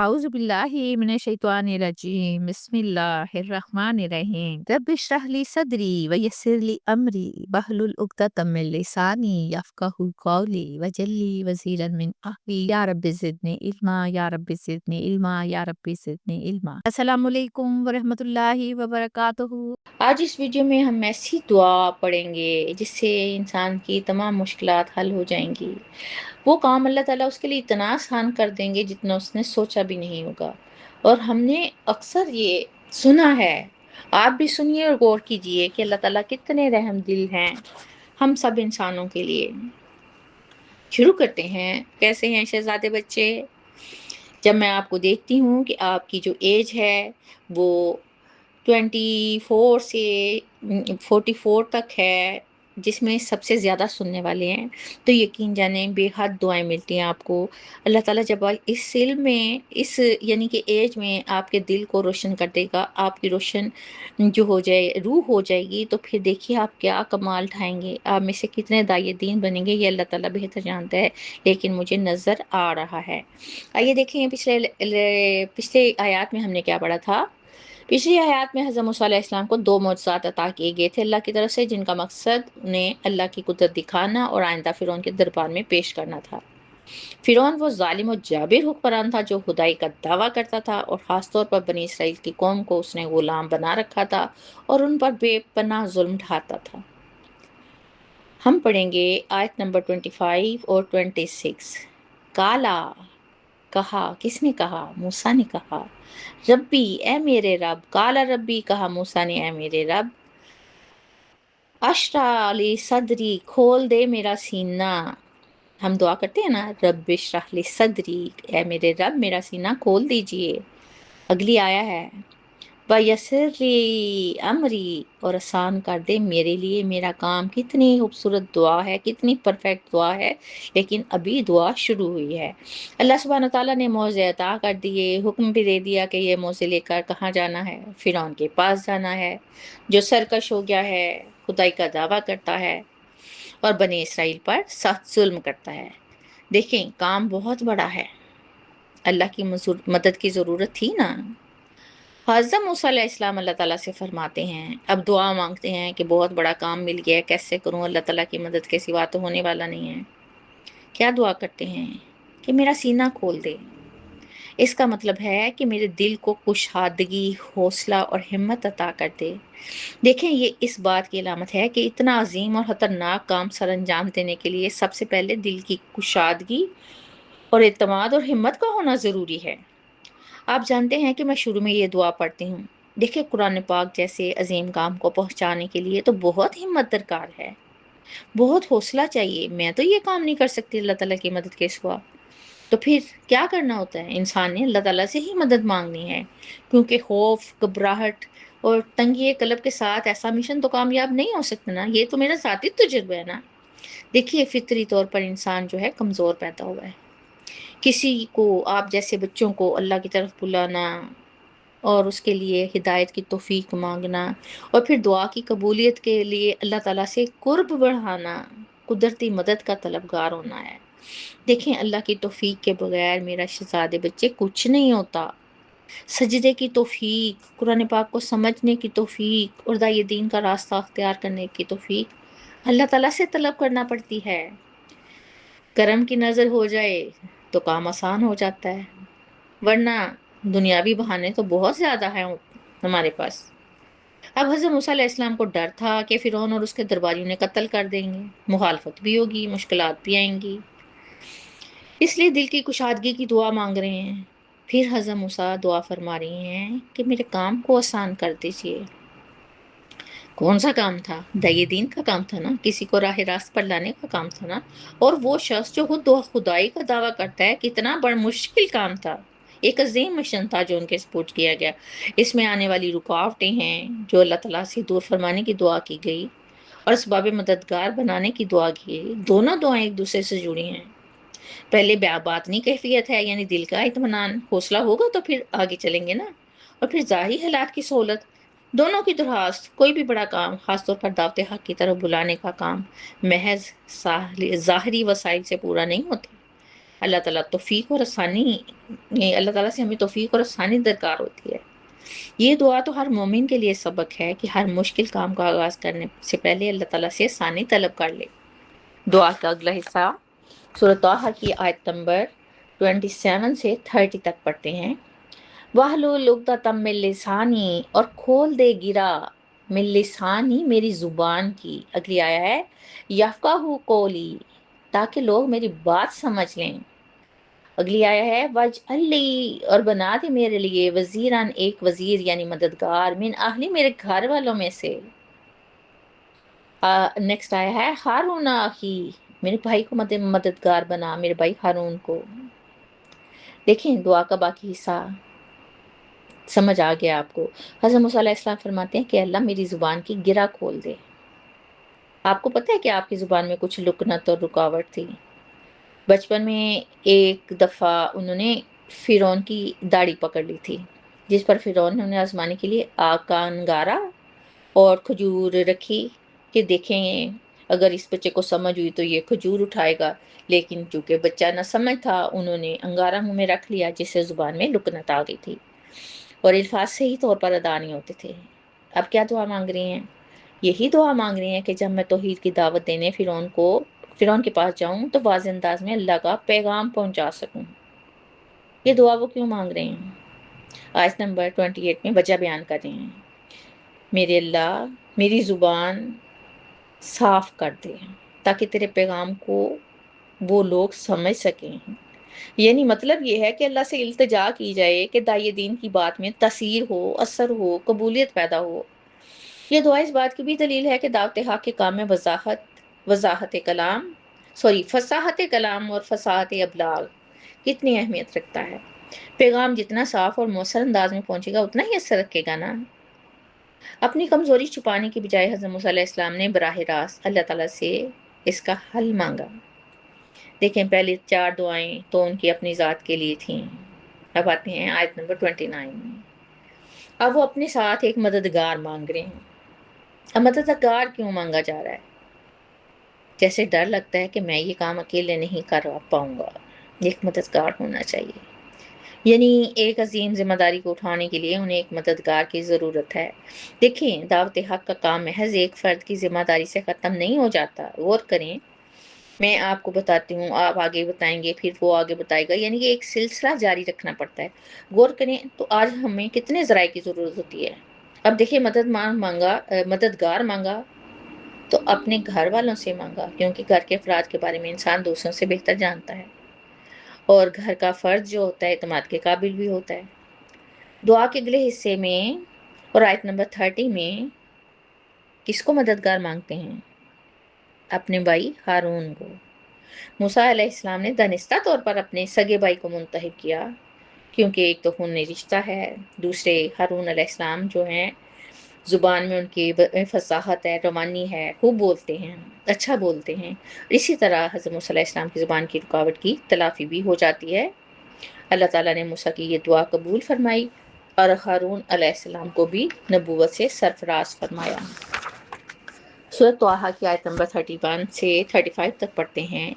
أعوذ بالله من الشيطان الرجيم بسم الله الرحمن الرحيم رب اشرح لي صدري ويسر لي أمري واحلل عقدة من لساني يفقهوا قولي واجعل لي وزيرا من أهلي يا رب زدني علما يا رب زدني علما يا رب زدني علما السلام علیکم ورحمۃ اللہ وبرکاتہ۔ آج اس ویڈیو میں ہم ایسی دعا پڑھیں گے جس سے انسان کی تمام مشکلات حل ہو جائیں گی۔ وہ کام اللہ تعالیٰ اس کے لیے اتنا آسان کر دیں گے جتنا اس نے سوچا بھی نہیں ہوگا۔ اور ہم نے اکثر یہ سنا ہے، آپ بھی سنیے اور غور کیجئے کہ اللہ تعالیٰ کتنے رحم دل ہیں ہم سب انسانوں کے لیے۔ شروع کرتے ہیں۔ کیسے ہیں شہزادے بچے؟ جب میں آپ کو دیکھتی ہوں کہ آپ کی جو ایج ہے وہ 24 سے 44 تک ہے، جس میں سب سے زیادہ سننے والے ہیں، تو یقین جانیں بے حد دعائیں ملتی ہیں آپ کو۔ اللہ تعالیٰ جب اس علم میں اس یعنی کہ ایج میں آپ کے دل کو روشن کر دے گا، آپ کی روشن جو ہو جائے روح ہو جائے گی، تو پھر دیکھیے آپ کیا کمال ٹھائیں گے، آپ میں سے کتنے داعیے دین بنیں گے، یہ اللہ تعالیٰ بہتر جانتا ہے، لیکن مجھے نظر آ رہا ہے۔ آئیے دیکھیں پچھلے آیات میں ہم نے کیا پڑھا تھا۔ پچھلی آیات میں حضرت موسیٰ علیہ السلام کو 2 معجزات عطا کیے گئے تھے اللہ کی طرف سے، جن کا مقصد انہیں اللہ کی قدرت دکھانا اور آئندہ فرعون کے دربار میں پیش کرنا تھا۔ فرعون وہ ظالم و جابر حکمران تھا جو خدائی کا دعویٰ کرتا تھا، اور خاص طور پر بنی اسرائیل کی قوم کو اس نے غلام بنا رکھا تھا اور ان پر بے پناہ ظلم ڈھاتا تھا۔ ہم پڑھیں گے آیت نمبر 25 اور 26۔ کالا، کہا، کس نے کہا؟ موسیٰ نے کہا، ربی، اے میرے رب، کالا ربی، کہا موسیٰ نے، اے میرے رب، اشرح لی صدری، کھول دے میرا سینہ۔ ہم دعا کرتے ہیں نا، رب اشرح لی صدری، اے میرے رب میرا سینہ کھول دیجئے۔ اگلی آیا ہے، وَيَسِّرْ لِي أَمْرِي، اور آسان کر دے میرے لیے میرا کام۔ کتنی خوبصورت دعا ہے، کتنی پرفیکٹ دعا ہے، لیکن ابھی دعا شروع ہوئی ہے۔ اللہ سبحانہ تعالیٰ نے موضع عطا کر دیے، حکم بھی دے دیا کہ یہ موضع لے کر کہاں جانا ہے؟ فرعون کے پاس جانا ہے، جو سرکش ہو گیا ہے، خدائی کا دعویٰ کرتا ہے اور بنی اسرائیل پر سخت ظلم کرتا ہے۔ دیکھیں کام بہت بڑا ہے، اللہ کی مدد کی ضرورت تھی نا۔ حضرت موسیٰ علیہ السلام اللہ تعالیٰ سے فرماتے ہیں، اب دعا مانگتے ہیں کہ بہت بڑا کام مل گیا ہے، کیسے کروں؟ اللہ تعالیٰ کی مدد کے سوا تو ہونے والا نہیں ہے۔ کیا دعا کرتے ہیں؟ کہ میرا سینہ کھول دے۔ اس کا مطلب ہے کہ میرے دل کو کشادگی، حوصلہ اور ہمت عطا کر دے۔ دیکھیں یہ اس بات کی علامت ہے کہ اتنا عظیم اور خطرناک کام سر انجام دینے کے لیے سب سے پہلے دل کی کشادگی اور اعتماد اور ہمت کا ہونا ضروری ہے۔ آپ جانتے ہیں کہ میں شروع میں یہ دعا پڑھتی ہوں۔ دیکھیں قرآن پاک جیسے عظیم کام کو پہنچانے کے لیے تو بہت ہمت درکار ہے، بہت حوصلہ چاہیے۔ میں تو یہ کام نہیں کر سکتی اللہ تعالیٰ کی مدد کے سوا۔ تو پھر کیا کرنا ہوتا ہے؟ انسان نے اللہ تعالیٰ سے ہی مدد مانگنی ہے، کیونکہ خوف، گھبراہٹ اور تنگی قلب کے ساتھ ایسا مشن تو کامیاب نہیں ہو سکتا نا۔ یہ تو میرا ذاتی تجربہ ہے نا۔ دیکھیے فطری طور پر انسان جو ہے کمزور پیدا ہوا ہے۔ کسی کو، آپ جیسے بچوں کو اللہ کی طرف بلانا اور اس کے لیے ہدایت کی توفیق مانگنا، اور پھر دعا کی قبولیت کے لیے اللہ تعالیٰ سے قرب بڑھانا، قدرتی مدد کا طلبگار ہونا ہے۔ دیکھیں اللہ کی توفیق کے بغیر میرا شہزادے بچے کچھ نہیں ہوتا۔ سجدے کی توفیق، قرآن پاک کو سمجھنے کی توفیق اور داعیے دین کا راستہ اختیار کرنے کی توفیق اللہ تعالیٰ سے طلب کرنا پڑتی ہے۔ کرم کی نظر ہو جائے تو کام آسان ہو جاتا ہے، ورنہ دنیاوی بہانے تو بہت زیادہ ہیں ہمارے پاس۔ اب حضرت موسیٰ علیہ السلام کو ڈر تھا کہ فرعون اور اس کے درباریوں نے قتل کر دیں گے، مخالفت بھی ہوگی، مشکلات بھی آئیں گی، اس لیے دل کی کشادگی کی دعا مانگ رہے ہیں۔ پھر حضرت موسیٰ دعا فرما رہی ہیں کہ میرے کام کو آسان کر دیجئے۔ کون سا کام تھا؟ داعیے دین کا کام تھا نا، کسی کو راہ راست پر لانے کا کام تھا نا۔ اور وہ شخص جو خود خدائی کا دعویٰ کرتا ہے، کتنا بڑا مشکل کام تھا، ایک عظیم مشن تھا جو ان کے سپورٹ کیا گیا۔ اس میں آنے والی رکاوٹیں ہیں جو اللہ تعالیٰ سے دور فرمانے کی دعا کی گئی اور اسباب مددگار بنانے کی دعا کی گئی۔ دونوں دعائیں ایک دوسرے سے جڑی ہیں۔ پہلے باطنی کیفیت ہے، یعنی دل کا اطمینان، حوصلہ ہوگا تو پھر آگے چلیں گے نا، اور پھر ظاہری حالات کی سہولت۔ دونوں کی درخواست، کوئی بھی بڑا کام، خاص طور پر دعوت حق کی طرف بلانے کا کام، محض ظاہری وسائل سے پورا نہیں ہوتا۔ اللہ تعالیٰ توفیق اور آسانی، اللہ تعالیٰ سے ہمیں توفیق اور آسانی درکار ہوتی ہے۔ یہ دعا تو ہر مومن کے لیے سبق ہے کہ ہر مشکل کام کا آغاز کرنے سے پہلے اللہ تعالیٰ سے آسانی طلب کر لے۔ دعا کا اگلا حصہ سورۃ طٰہٰ کی آیت نمبر 27 سے 30 تک پڑھتے ہیں۔ وَاحْلُلْ عُقْدَةً مِّن لِّسَانِی، اور کھول دے گرا من لسانی میری زبان کی۔ اگلی آیا ہے یفقہوا قولی، تاکہ لوگ میری بات سمجھ لیں۔ اگلی آیا ہے وَاجْعَل لِّی، اور بنا دے میرے لیے وزیراً، ایک وزیر یعنی مددگار، من اہلی، میرے گھر والوں میں سے۔ نیکسٹ آیا ہے ہارون اخی، میرے بھائی کو مددگار بنا، میرے بھائی ہارون کو۔ دیکھیں دعا کا باقی حصہ سمجھ آ گیا آپ کو۔ حضرت موسیٰ علیہ السلام فرماتے ہیں کہ اللہ میری زبان کی گرہ کھول دے۔ آپ کو پتہ ہے کہ آپ کی زبان میں کچھ لکنت اور رکاوٹ تھی۔ بچپن میں ایک دفعہ انہوں نے فرعون کی داڑھی پکڑ لی تھی، جس پر فرعون نے انہیں آزمانے کے لیے آگ کا انگارہ اور کھجور رکھی کہ دیکھیں اگر اس بچے کو سمجھ ہوئی تو یہ کھجور اٹھائے گا، لیکن چونکہ بچہ نہ سمجھ تھا انہوں نے انگارہ منہ میں رکھ لیا، جس سے زبان میں لکنت آ گئی تھی اور الفاظ صحیح طور پر ادا نہیں ہوتے تھے۔ اب کیا دعا مانگ رہی ہیں؟ یہی دعا مانگ رہی ہیں کہ جب میں توحید کی دعوت دینے فرعون کے پاس جاؤں تو واضح انداز میں اللہ کا پیغام پہنچا سکوں۔ یہ دعا وہ کیوں مانگ رہے ہیں؟ آیت نمبر 28 میں وجہ بیان کر رہے ہیں۔ میرے اللہ میری زبان صاف کر دے تاکہ تیرے پیغام کو وہ لوگ سمجھ سکیں۔ یعنی مطلب یہ ہے کہ اللہ سے التجا کی جائے کہ داعی دین کی بات میں تاثیر ہو، اثر ہو، قبولیت پیدا ہو۔ یہ دعا اس بات کی بھی دلیل ہے کہ دعوت حق کے کام میں فصاحت کلام اور فصاحت ابلاغ کتنی اہمیت رکھتا ہے۔ پیغام جتنا صاف اور مؤثر انداز میں پہنچے گا اتنا ہی اثر رکھے گا نا۔ اپنی کمزوری چھپانے کی بجائے حضرت موسیٰ علیہ السلام نے براہ راست اللہ تعالیٰ سے اس کا حل مانگا۔ دیکھیں پہلی 4 دعائیں تو ان کی اپنی ذات کے لیے تھیں۔ اب آتے ہیں آیت نمبر 29 میں۔ اب وہ اپنے ساتھ ایک مددگار مانگ رہے ہیں۔ اب مددگار کیوں مانگا جا رہا ہے؟ جیسے ڈر لگتا ہے کہ میں یہ کام اکیلے نہیں کر پاؤں گا، ایک مددگار ہونا چاہیے۔ یعنی ایک عظیم ذمہ داری کو اٹھانے کے لیے انہیں ایک مددگار کی ضرورت ہے۔ دیکھیں دعوت حق کا کام محض ایک فرد کی ذمہ داری سے ختم نہیں ہو جاتا۔ غور کریں، میں آپ کو بتاتی ہوں، آپ آگے بتائیں گے، پھر وہ آگے بتائے گا، یعنی کہ ایک سلسلہ جاری رکھنا پڑتا ہے۔ غور کریں تو آج ہمیں کتنے ذرائع کی ضرورت ہوتی ہے۔ اب دیکھیں مددگار مانگا تو اپنے گھر والوں سے مانگا، کیونکہ گھر کے افراد کے بارے میں انسان دوسروں سے بہتر جانتا ہے، اور گھر کا فرد جو ہوتا ہے اعتماد کے قابل بھی ہوتا ہے۔ دعا کے اگلے حصے میں اور آیت نمبر 30 میں کس کو مددگار مانگتے ہیں؟ اپنے بھائی ہارون کو۔ موسیٰ علیہ السلام نے دانستہ طور پر اپنے سگے بھائی کو منتخب کیا، کیونکہ ایک تو خون رشتہ ہے، دوسرے ہارون علیہ السلام جو ہیں زبان میں ان کی فصاحت ہے، روانی ہے، خوب بولتے ہیں، اچھا بولتے ہیں۔ اسی طرح حضرت موسیٰ علیہ السلام کی زبان کی رکاوٹ کی تلافی بھی ہو جاتی ہے۔ اللہ تعالیٰ نے موسیٰ کی یہ دعا قبول فرمائی اور ہارون علیہ السلام کو بھی نبوت سے سرفراز فرمایا۔ سورۃ طٰہٰ کی آیت نمبر 31 سے 35 تک پڑھتے ہیں۔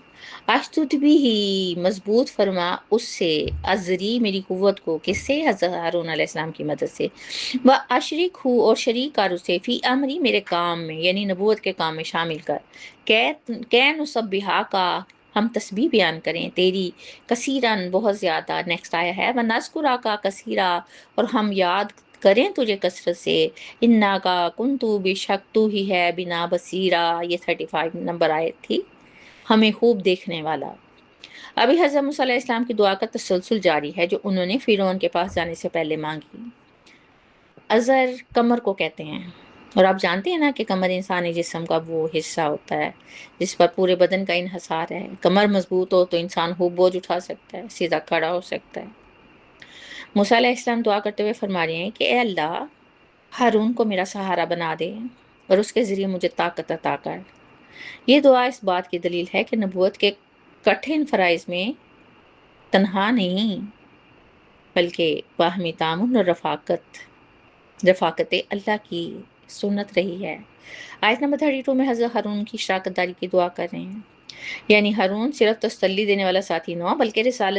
اشدد بھی مضبوط فرما اس سے، ازری میری قوت کو، کس سے؟ حضرت ہارون علیہ السلام کی مدد سے۔ اشریک ہوں، اور شریک کر اسے، فی امری میرے کام میں، یعنی نبوت کے کام میں شامل کر۔ کہ نسبحا کا، ہم تسبیح بیان کریں تیری، کثیرن بہت زیادہ۔ نیکسٹ آیا ہے ونذکرہ کا کثیرا، اور ہم یاد کریں تجھے کثرت سے۔ انا کا کنتو، بے شک تو ہی ہے، بنا بصیرہ، یہ 35 نمبر آیت تھی، ہمیں خوب دیکھنے والا۔ ابھی حضرت موسیٰ علیہ السلام کی دعا کا تسلسل جاری ہے جو انہوں نے فرعون کے پاس جانے سے پہلے مانگی۔ ازر کمر کو کہتے ہیں، اور آپ جانتے ہیں نا کہ کمر انسانی جسم کا وہ حصہ ہوتا ہے جس پر پورے بدن کا انحصار ہے۔ کمر مضبوط ہو تو انسان خوب بوجھ اٹھا سکتا ہے، سیدھا کھڑا ہو سکتا ہے۔ موسیٰ علیہ السلام دعا کرتے ہوئے فرما رہے ہیں کہ اے اللہ ہارون کو میرا سہارا بنا دے اور اس کے ذریعے مجھے طاقت عطا کر۔ یہ دعا اس بات کی دلیل ہے کہ نبوت کے کٹھن فرائض میں تنہا نہیں بلکہ باہمی تعاون اور رفاقت اللہ کی سنت رہی ہے۔ آیت نمبر 32 میں حضرت ہارون کی شراکت داری کی دعا کر رہے ہیں۔ یعنی ہارون صرف تسلی دینے والا ساتھی نہ ہوا بلکہ رسالت